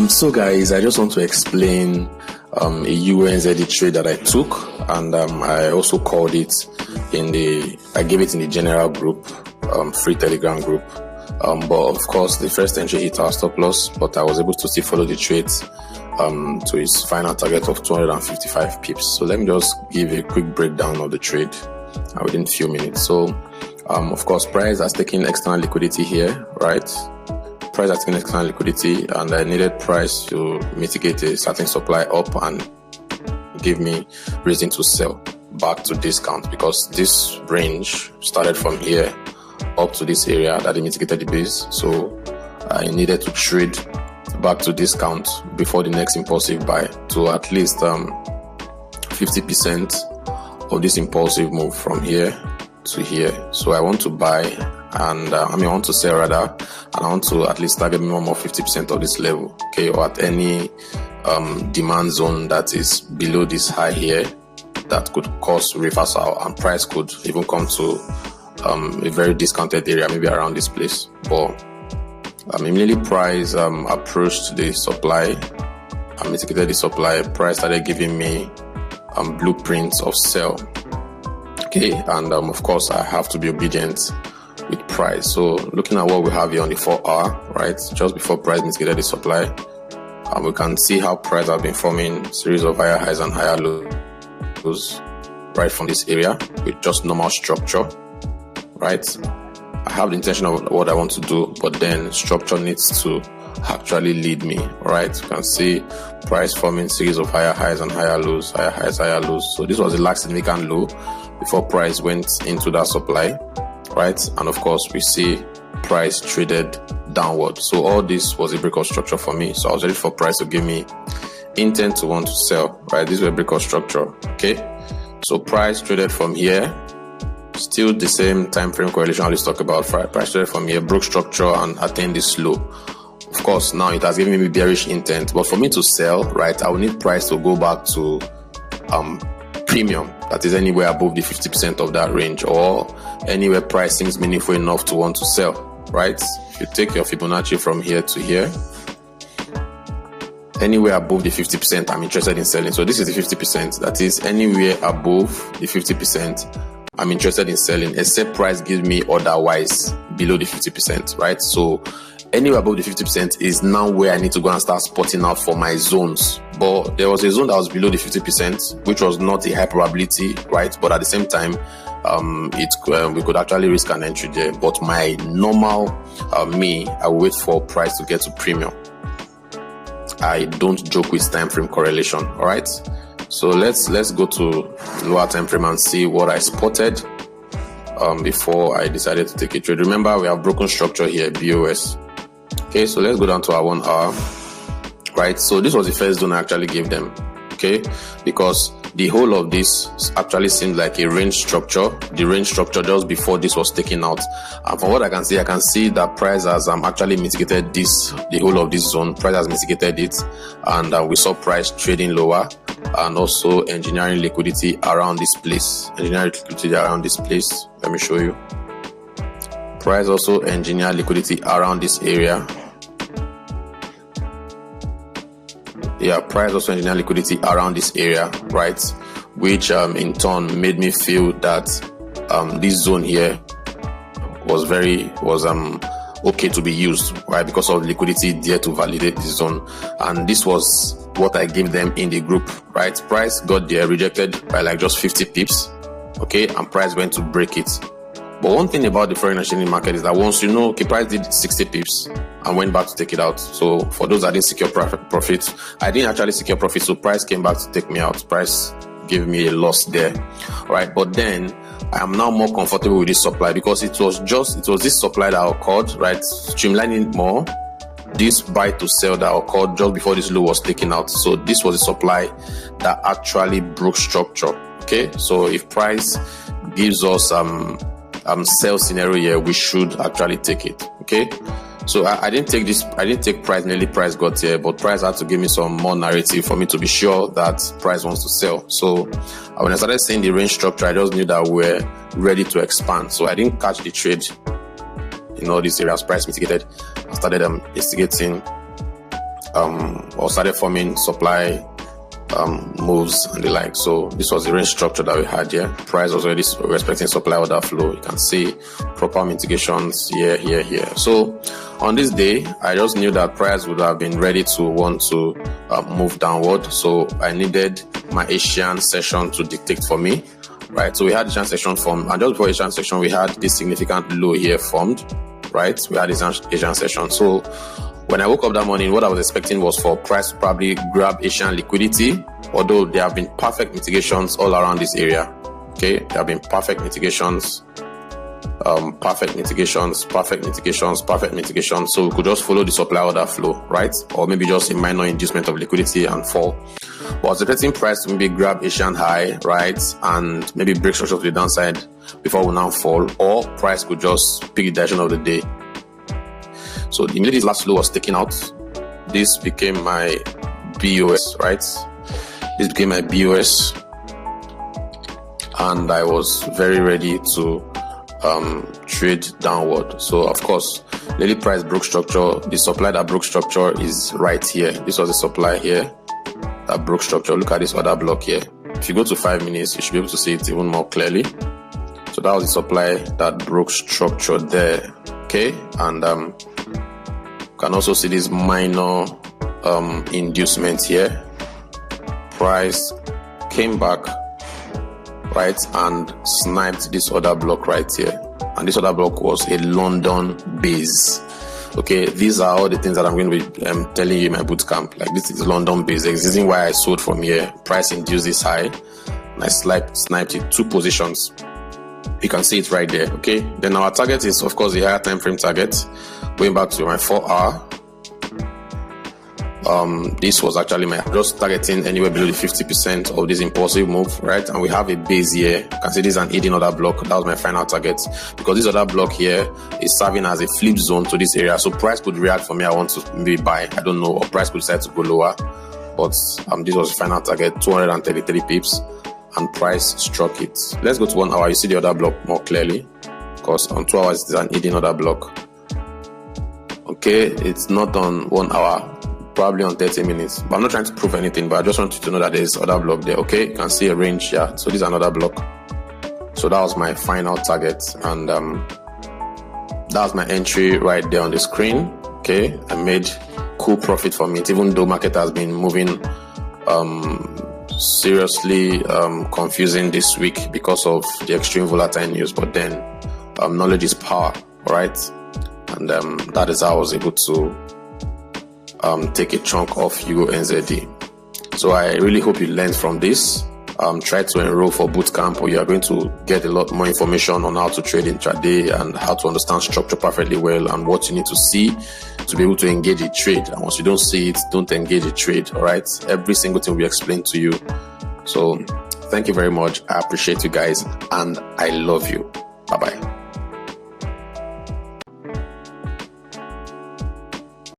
So guys, I just want to explain a Eurnzd trade that I took, and I also called it I gave it in the general group, free Telegram group. But of course, the first entry hit our stop loss, but I was able to still follow the trades to its final target of 255 pips. So let me just give a quick breakdown of the trade within a few minutes. So, of course, price has taken external liquidity here, right? Price has taken external liquidity, and I needed price to mitigate a certain supply up and give me reason to sell back to discount, because this range started from here up to this area that it mitigated the base. So I needed to trade back to discount before the next impulsive buy to at least 50% of this impulsive move from here to here. So I want to buy and I want to sell rather, and I want to at least target minimum of 50% of this level, okay, or at any demand zone that is below this high here that could cause reversal, and price could even come to a very discounted area, maybe around this place. But immediately price approached the supply and mitigated the supply. Price started giving me blueprints of sell, okay, and of course I have to be obedient with price. So looking at what we have here on the 4-hour, right, just before price mitigated the supply, we can see how price has been forming series of higher highs and higher lows right from this area with just normal structure, right? I have the intention of what I want to do, but then structure needs to actually lead me, right? You can see price forming series of higher highs and higher lows, higher highs, higher lows. So this was the last significant low before price went into that supply, right? And of course we see price traded downward. So all this was a breakout structure for me. So I was ready for price to give me intent to want to sell, right? This was a breakout structure, okay? So price traded from here, still the same time frame correlation I always talk about. Price traded from here, broke structure and attained this low. Of course, now it has given me bearish intent, but for me to sell, right, I will need price to go back to premium, that is anywhere above the 50% of that range, or anywhere price seems meaningful enough to want to sell, right? If you take your Fibonacci from here to here, anywhere above the 50%, I'm interested in selling. So this is the 50%, that is anywhere above the 50%, I'm interested in selling, except price gives me otherwise below the 50%, right? So anywhere above the 50% is now where I need to go and start spotting out for my zones. But there was a zone that was below the 50%, which was not a high probability, right? But at the same time, we could actually risk an entry there. But my normal I wait for price to get to premium. I don't joke with time frame correlation, all right? So let's go to lower time frame and see what I spotted before I decided to take a trade. Remember, we have broken structure here, BOS. Okay, so let's go down to our 1 hour, right? So this was the first zone I actually gave them, okay? Because the whole of this actually seemed like a range structure, the range structure just before this was taken out. And from what I can see that price has actually mitigated this, the whole of this zone. Price has mitigated it, and we saw price trading lower, and also engineering liquidity around this place. Let me show you. Price also engineer liquidity around this area. Yeah, price also engineer liquidity around this area, right? Which in turn made me feel that this zone here was okay to be used, right? Because of liquidity there to validate this zone. And this was what I gave them in the group, right? Price got there, rejected by like just 50 pips, okay? And price went to break it. But one thing about the foreign exchange market is that once you know, okay, price did 60 pips and went back to take it out. So for those that didn't secure profits, I didn't actually secure profit, so price came back to take me out. Price gave me a loss there, right? But then I am now more comfortable with this supply, because it was this supply that occurred, right? Streamlining more, this buy to sell that occurred just before this low was taken out. So this was a supply that actually broke structure, okay? So if price gives us sell scenario here, we should actually take it, okay? So I didn't take price, nearly price got here, but price had to give me some more narrative for me to be sure that price wants to sell. So when I started seeing the range structure, I just knew that we're ready to expand. So I didn't catch the trade in all these areas. Price mitigated. I started instigating or started forming supply moves and the like. So this was the range structure that we had here. Price was already respecting supply order flow. You can see proper mitigations here. So on this day, I just knew that price would have been ready to want to move downward. So I needed my Asian session to dictate for me, right? So we had Asian session formed, and just before Asian session, we had this significant low here formed, right? We had this Asian session. So when I woke up that morning, what I was expecting was for price to probably grab Asian liquidity, although there have been perfect mitigations all around this area. Okay, there have been perfect mitigations, perfect mitigations. So we could just follow the supply order flow, right? Or maybe just a minor inducement of liquidity and fall. But I was expecting price to maybe grab Asian high, right? And maybe break structure to the downside before we now fall, or price could just pick the direction of the day. So immediately this last low was taken out. This became my BOS, right? This became my BOS. And I was very ready to trade downward. So of course, daily price broke structure. The supply that broke structure is right here. This was the supply here that broke structure. Look at this other block here. If you go to 5 minutes, you should be able to see it even more clearly. So that was the supply that broke structure there. Okay, and can also see this minor inducement here. Price came back, right, and sniped this other block right here. And this other block was a London base. Okay, these are all the things that I'm going to be telling you in my bootcamp. Like, this is London base. The reason why I sold from here, price induced this high, and I sniped it 2 positions. You can see it right there. Okay, then our target is of course the higher time frame target. Going back to my 4-hour, this was actually my just targeting anywhere below the 50% of this impulsive move, right? And we have a base here. You can see this is an 18 order block. That was my final target, because this other block here is serving as a flip zone to this area. So price could react for me. I want to maybe buy, I don't know, or price could decide to go lower. But this was the final target, 233 pips, and price struck it. Let's go to 1 hour. You see the other block more clearly, because on 2 hours it's an 18 order block. Okay, it's not on 1 hour, probably on 30 minutes. But I'm not trying to prove anything, but I just want you to know that there's other block there. Okay, you can see a range here. So this is another block. So that was my final target, and that was my entry right there on the screen. Okay, I made cool profit from it, even though market has been moving seriously confusing this week because of the extreme volatile news. But then knowledge is power, right? And that is how I was able to take a chunk off Eurnzd. So I really hope you learned from this. Try to enroll for bootcamp, where you are going to get a lot more information on how to trade intraday and how to understand structure perfectly well, and what you need to see to be able to engage a trade. And once you don't see it, don't engage a trade. All right, every single thing will be explained to you. So thank you very much. I appreciate you guys, and I love you. Bye bye.